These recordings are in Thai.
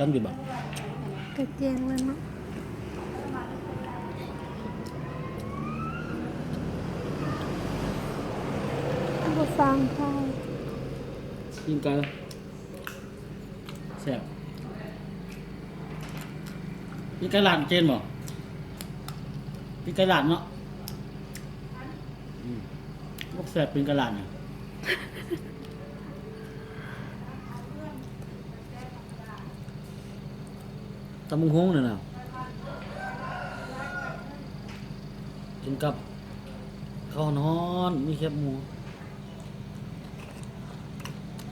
จำอยู่บ่ กระเจียงเลยเนาะบ่ฟังใคร กินไก่แซ่บกินไก่ลาดเจนบ่กินไก่ลาดเนาะพวกแซ่บเป็นไก่ลาดเนี่ยตำบักหุ่งเนี่ยนะกินกับข้าวฮ้อนมีแคบหมู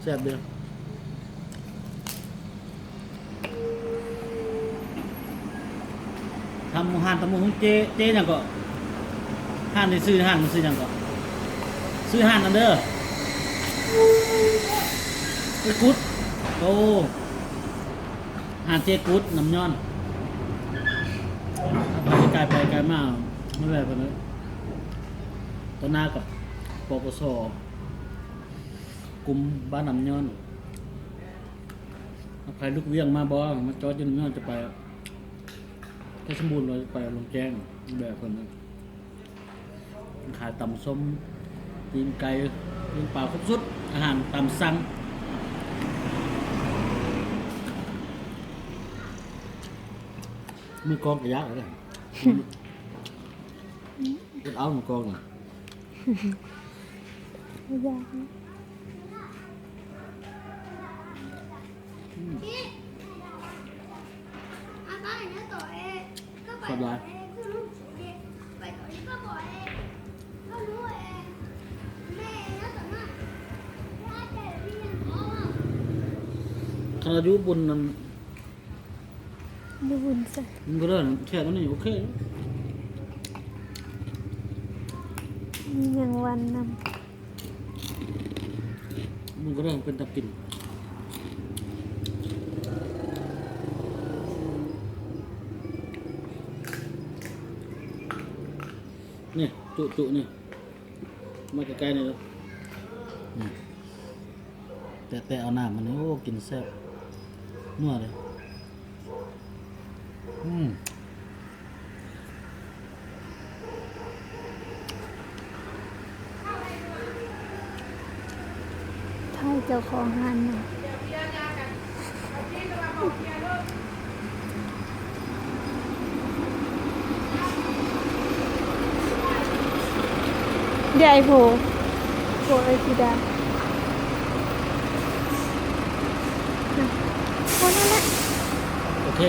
แซ่บเด้อทำห่านตำบักหุ่งเจ๊หยังก็ห่านนี่ซื้อห่านมันซื้อหยังก็ซื้อห่านนั่นเด้อเจ๊กุ๊ดโอ้ห่านเจ๊กุ๊ดน้ำย้อนไปไกลไปไกลมากไม่แบบนั้นต่อหน้ากับปปสกลุ่มบ้านน้ำย้อนใครลูกเวียงมาบ่มาจอดอยู่น้ำย้อนจะไปถ้าสมบูรณ์เราจะไปลงแจ้งแบบคนนั้นขายตำส้มตีนไก่ตีนปลาครบสุดอาหารตำสั่งมือกองกระยะอะไรก็เอามือกองน่ะ ไม่ยากนะ สบายขนาดอยู่บนนั้น ดูบุญซะ มันก็เริ่มแค่นั้นนี่โอเค มีอย่างวันน มันก็เริ่มเป็นตะกินนี่จุนี่มาใกล้ๆนี่เลยแต่เอาน้ำมันนี่โอ้กินแซ่บนัวเลยำไทยเจ้าของงานน่ะเดี๋ยวไอ้โผไอ้สีดาคนนั่นแหละ โอเค